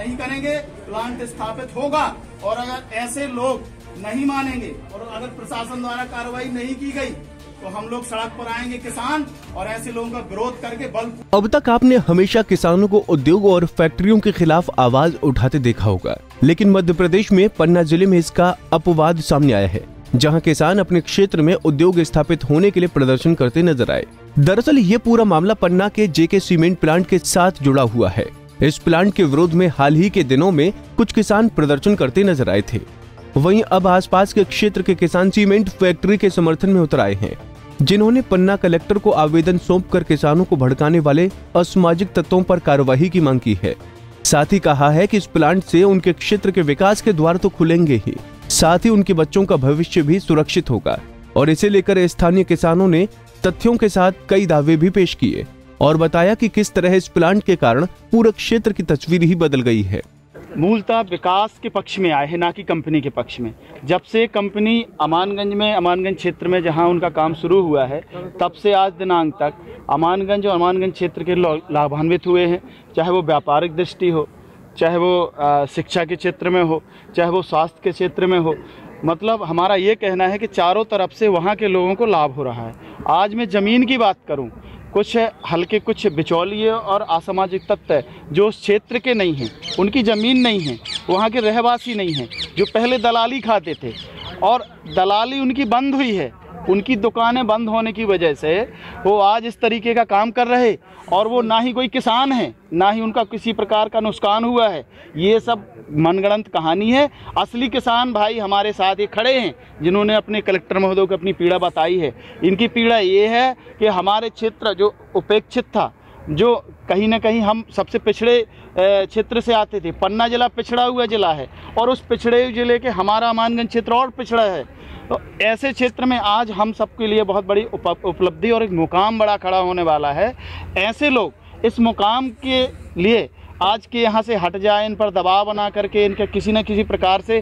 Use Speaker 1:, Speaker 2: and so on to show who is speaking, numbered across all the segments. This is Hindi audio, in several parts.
Speaker 1: नहीं करेंगे, प्लांट स्थापित होगा। और अगर ऐसे लोग नहीं मानेंगे और अगर प्रशासन द्वारा कार्रवाई नहीं की गई तो हम लोग सड़क पर आएंगे किसान, और ऐसे लोगों का विरोध करके बल।
Speaker 2: अब तक आपने हमेशा किसानों को उद्योग और फैक्ट्रियों के खिलाफ आवाज उठाते देखा होगा, लेकिन मध्य प्रदेश में पन्ना जिले में इसका अपवाद सामने आया है, जहां किसान अपने क्षेत्र में उद्योग स्थापित होने के लिए प्रदर्शन करते नजर आए। दरअसल ये पूरा मामला पन्ना के जेके सीमेंट प्लांट के साथ जुड़ा हुआ है। इस प्लांट के विरोध में हाल ही के दिनों में कुछ किसान प्रदर्शन करते नजर आए थे। वहीं अब आसपास के क्षेत्र के किसान सीमेंट फैक्ट्री के समर्थन में उतर आए हैं, जिन्होंने पन्ना कलेक्टर को आवेदन सौंपकर किसानों को भड़काने वाले असामाजिक तत्वों पर कार्रवाई की मांग की है। साथ ही कहा है कि इस प्लांट से उनके क्षेत्र के विकास के द्वार तो खुलेंगे ही, साथ ही उनके बच्चों का भविष्य भी सुरक्षित होगा। और इसे लेकर स्थानीय किसानों ने तथ्यों के साथ कई दावे भी पेश किए और बताया कि किस तरह इस प्लांट के कारण पूरे क्षेत्र की तस्वीर ही बदल गई है।
Speaker 1: मूलतः विकास के पक्ष में आए हैं, ना कि कंपनी के पक्ष में। जब से कंपनी अमानगंज क्षेत्र में जहां उनका काम शुरू हुआ है, तब से आज दिनांक तक अमानगंज और अमानगंज क्षेत्र के लोग लाभान्वित हुए हैं, चाहे वो व्यापारिक दृष्टि हो, चाहे वो शिक्षा के क्षेत्र में हो, चाहे वो स्वास्थ्य के क्षेत्र में हो। मतलब हमारा ये कहना है कि चारों तरफ से वहाँ के लोगों को लाभ हो रहा है। आज मैं ज़मीन की बात करूँ, कुछ हल्के कुछ बिचौलिए और असामाजिक तत्व जो उस क्षेत्र के नहीं हैं, उनकी ज़मीन नहीं है, वहाँ के रहवासी नहीं हैं, जो पहले दलाली खाते थे और दलाली उनकी बंद हुई है, उनकी दुकानें बंद होने की वजह से वो आज इस तरीके का काम कर रहे, और वो ना ही कोई किसान है, ना ही उनका किसी प्रकार का नुकसान हुआ है। ये सब मनगढ़ंत कहानी है। असली किसान भाई हमारे साथ ये खड़े हैं, जिन्होंने अपने कलेक्टर महोदय को अपनी पीड़ा बताई है। इनकी पीड़ा ये है कि हमारे क्षेत्र जो उपेक्षित था, जो कहीं ना कहीं हम सबसे पिछड़े क्षेत्र से आते थे। पन्ना जिला पिछड़ा हुआ जिला है और उस पिछड़े जिले के हमारा अमानगंज क्षेत्र और पिछड़ा है। तो ऐसे क्षेत्र में आज हम सबके लिए बहुत बड़ी उपलब्धि और एक मुकाम बड़ा खड़ा होने वाला है। ऐसे लोग इस मुकाम के लिए आज के यहाँ से हट जाए, इन पर दबाव बना करके इनके किसी न किसी प्रकार से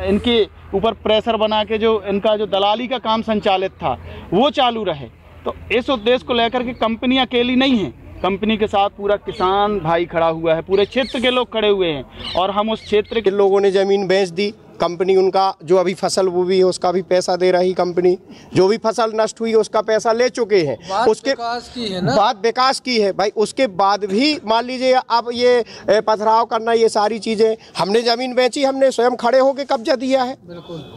Speaker 1: इनके ऊपर प्रेशर बना के जो इनका जो दलाली का काम संचालित था वो चालू रहे। तो इस उद्देश्य को लेकर के कंपनी अकेली नहीं है, कंपनी के साथ पूरा किसान भाई खड़ा हुआ है, पूरे क्षेत्र के लोग खड़े हुए हैं। और हम उस क्षेत्र के
Speaker 3: लोगों ने ज़मीन बेच दी, कंपनी उनका जो अभी फसल वो भी है उसका भी पैसा दे रही कंपनी, जो भी फसल नष्ट हुई उसका पैसा ले चुके हैं। उसके बात विकास की है भाई, उसके बाद भी मान लीजिए अब ये पथराव करना, ये सारी चीज़ें हमने ज़मीन बेची, हमने स्वयं खड़े होकर कब्जा दिया है।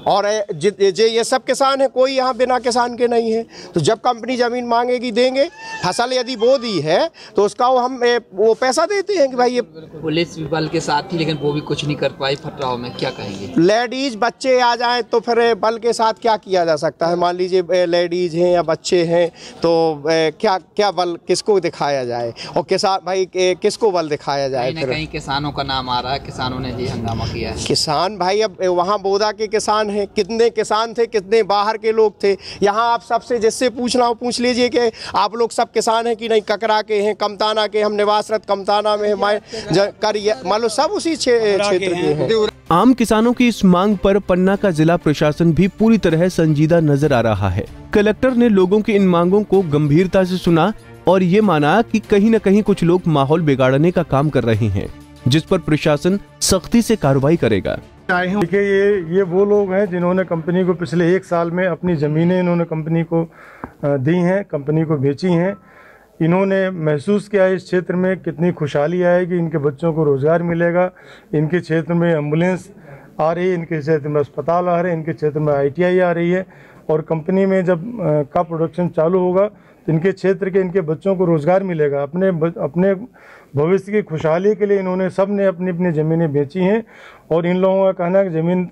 Speaker 3: और ये सब किसान है, कोई यहाँ बिना किसान के नहीं है। तो जब कंपनी ज़मीन मांगेगी देंगे, फसल यदि बो दी है तो उसका वो पैसा देते हैं कि भाई ये
Speaker 4: पुलिस बल के साथ थी, लेकिन वो भी कुछ नहीं कर पाई पथराव में। क्या कहेंगे?
Speaker 3: लेडीज बच्चे आ जाएं तो फिर बल के साथ क्या किया जा सकता है? मान लीजिए लेडीज हैं या बच्चे हैं तो क्या बल किसको दिखाया जाए, और किसान भाई किसको बल दिखाया जाए?
Speaker 4: कहीं कहीं किसानों का नाम आ रहा है, किसानों ने जी हंगामा किया है।
Speaker 3: किसान भाई अब वहाँ बोदा के किसान हैं, कितने किसान थे, कितने बाहर के लोग थे। यहाँ आप सबसे जिससे पूछना हो पूछ लीजिए कि आप लोग सब किसान हैं कि नहीं। ककरा के हैं, कमताना के, हम निवासरत कमताना में मान लो सब उसी क्षेत्र के हैं।
Speaker 2: आम किसानों की इस मांग पर पन्ना का जिला प्रशासन भी पूरी तरह संजीदा नजर आ रहा है। कलेक्टर ने लोगों की इन मांगों को गंभीरता से सुना और ये माना कि कहीं न कहीं कुछ लोग माहौल बिगाड़ने का काम कर रहे हैं, जिस पर प्रशासन सख्ती से कार्रवाई करेगा।
Speaker 5: देखिए ये वो लोग हैं जिन्होंने कंपनी को पिछले 1 साल में अपनी ज़मीनें इन्होंने कंपनी को दी हैं, कंपनी को बेची हैं। इन्होंने महसूस किया इस क्षेत्र में कितनी खुशहाली आएगी, इनके बच्चों को रोज़गार मिलेगा, इनके क्षेत्र में एम्बुलेंस आ रही है, इनके क्षेत्र में अस्पताल आ रहे हैं, इनके क्षेत्र में ITI आ रही है। और कंपनी में जब का प्रोडक्शन चालू होगा तो इनके क्षेत्र के इनके बच्चों को रोज़गार मिलेगा। अपने भविष्य की खुशहाली के लिए इन्होंने सब ने अपनी अपनी ज़मीनें बेची हैं। और इन लोगों का कहना है कि ज़मीन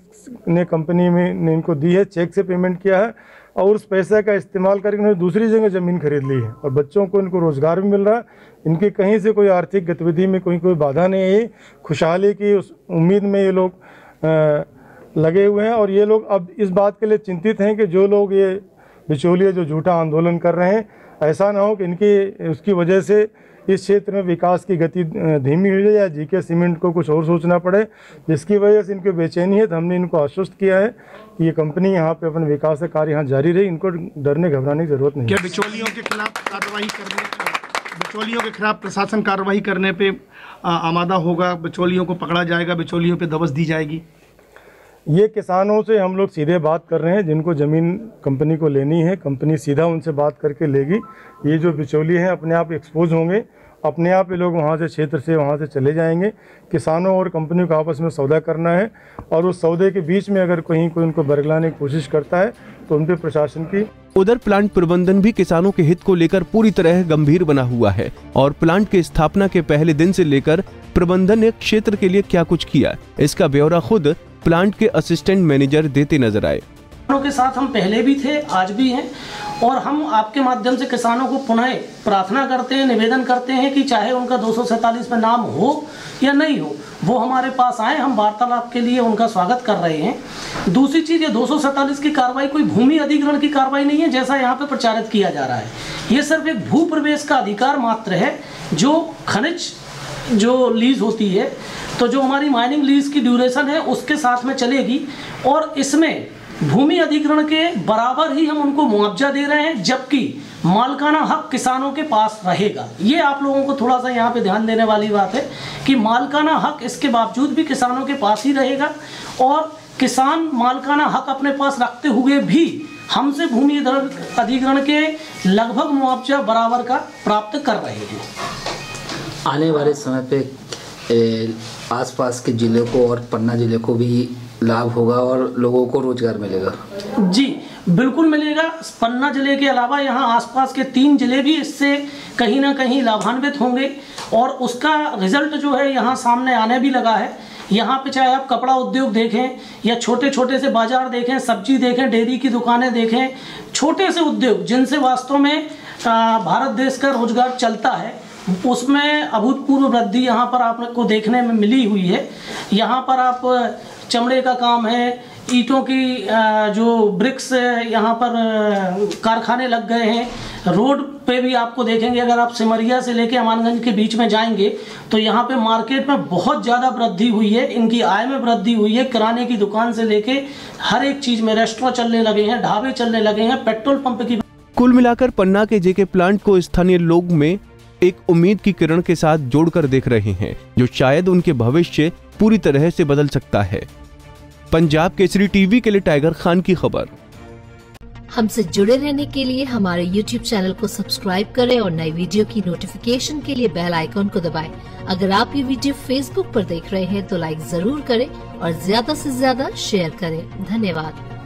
Speaker 5: ने कंपनी में ने इनको दी है, चेक से पेमेंट किया है और उस पैसे का इस्तेमाल करके उन्होंने दूसरी जगह ज़मीन खरीद ली है और बच्चों को इनको रोज़गार भी मिल रहा है। इनकी कहीं से कोई आर्थिक गतिविधि में कोई बाधा नहीं है। खुशहाली की उस उम्मीद में ये लोग लगे हुए हैं। और ये लोग अब इस बात के लिए चिंतित हैं कि जो लोग ये बिचौलिए जो झूठा आंदोलन कर रहे हैं, ऐसा ना हो कि उसकी वजह से इस क्षेत्र में विकास की गति धीमी हो जाए या जीके सीमेंट को कुछ और सोचना पड़े, जिसकी वजह से इनको बेचैनी है। तो हमने इनको आश्वस्त किया है कि ये कंपनी यहाँ पे अपने विकास का कार्य यहाँ जारी रही, इनको डरने घबराने की जरूरत नहीं।
Speaker 1: क्या बिचौलियों के खिलाफ कार्रवाई करने
Speaker 6: बिचौलियों के खिलाफ प्रशासन कार्रवाई करने पे आमादा होगा, बिचौलियों को पकड़ा जाएगा, बिचौलियों पे दबस दी जाएगी?
Speaker 5: ये किसानों से हम लोग सीधे बात कर रहे हैं, जिनको ज़मीन कंपनी को लेनी है, कंपनी सीधा उनसे बात करके लेगी। ये जो बिचौलिए हैं अपने आप एक्सपोज होंगे, अपने आप ये लोग वहाँ से क्षेत्र से वहाँ से चले जाएंगे। किसानों और कंपनी को आपस में सौदा करना है और उस सौदे के बीच में अगर कहीं कोई उनको बरगलाने की कोशिश करता है तो उन पर प्रशासन की।
Speaker 2: उधर प्लांट प्रबंधन भी किसानों के हित को लेकर पूरी तरह गंभीर बना हुआ है और प्लांट की स्थापना के पहले दिन से लेकर प्रबंधन ने क्षेत्र के लिए क्या कुछ किया, इसका ब्यौरा खुद प्लांट के असिस्टेंट मैनेजर देते नजर आए।
Speaker 7: किसानों के साथ हम पहले भी थे, आज भी हैं और हम आपके माध्यम से किसानों को पुनः प्रार्थना करते हैं, निवेदन करते हैं कि चाहे उनका 247 में नाम हो या नहीं हो, वो हमारे पास आए, हम वार्तालाप के लिए उनका स्वागत कर रहे हैं। दूसरी चीज़, ये 247 की कार्रवाई कोई भूमि अधिग्रहण की कार्रवाई नहीं है जैसा यहाँ पे प्रचारित किया जा रहा है। ये सिर्फ एक भू प्रवेश का अधिकार मात्र है, जो खनिज जो लीज होती है, तो जो हमारी माइनिंग लीज की ड्यूरेशन है उसके साथ में चलेगी और इसमें भूमि अधिग्रहण के बराबर ही हम उनको मुआवजा दे रहे हैं, जबकि मालिकाना हक किसानों के पास रहेगा। ये आप लोगों को थोड़ा सा यहाँ पे ध्यान देने वाली बात है कि मालिकाना हक इसके बावजूद भी किसानों के पास ही रहेगा और किसान मालिकाना हक अपने पास रखते हुए भी हमसे भूमि अधिग्रहण के लगभग मुआवजा बराबर का प्राप्त कर रहे हैं।
Speaker 4: आने वाले समय पे आसपास के जिले को और पन्ना जिले को भी लाभ होगा और लोगों को रोजगार मिलेगा?
Speaker 7: जी बिल्कुल मिलेगा। पन्ना जिले के अलावा यहाँ आसपास के 3 जिले भी इससे कहीं ना कहीं लाभान्वित होंगे और उसका रिजल्ट जो है यहाँ सामने आने भी लगा है। यहाँ पे चाहे आप कपड़ा उद्योग देखें या छोटे छोटे से बाजार देखें, सब्जी देखें, डेयरी की दुकानें देखें, छोटे से उद्योग जिनसे वास्तव में भारत देश का रोजगार चलता है, उसमें अभूतपूर्व वृद्धि यहाँ पर आपको देखने में मिली हुई है। यहाँ पर आप चमड़े का काम है, ईंटों की जो ब्रिक्स यहाँ पर कारखाने लग गए हैं। रोड पे भी आपको देखेंगे, अगर आप सिमरिया से लेके अमानगंज के बीच में जाएंगे तो यहाँ पे मार्केट में बहुत ज़्यादा वृद्धि हुई है, इनकी आय में वृद्धि हुई है। किराने की दुकान से लेके हर एक चीज़ में रेस्टोरेंट चलने लगे हैं, ढाबे चलने लगे हैं, पेट्रोल पंप की।
Speaker 2: कुल मिलाकर पन्ना के जेके प्लांट को स्थानीय लोग में एक उम्मीद की किरण के साथ जोड़कर देख रहे हैं, जो शायद उनके भविष्य पूरी तरह से बदल सकता है। पंजाब केसरी टीवी के लिए टाइगर खान की खबर।
Speaker 8: हमसे जुड़े रहने के लिए हमारे YouTube चैनल को सब्सक्राइब करें और नई वीडियो की नोटिफिकेशन के लिए बेल आइकॉन को दबाएं। अगर आप ये वीडियो Facebook पर देख रहे हैं तो लाइक जरूर करें और ज्यादा से ज्यादा शेयर करें। धन्यवाद।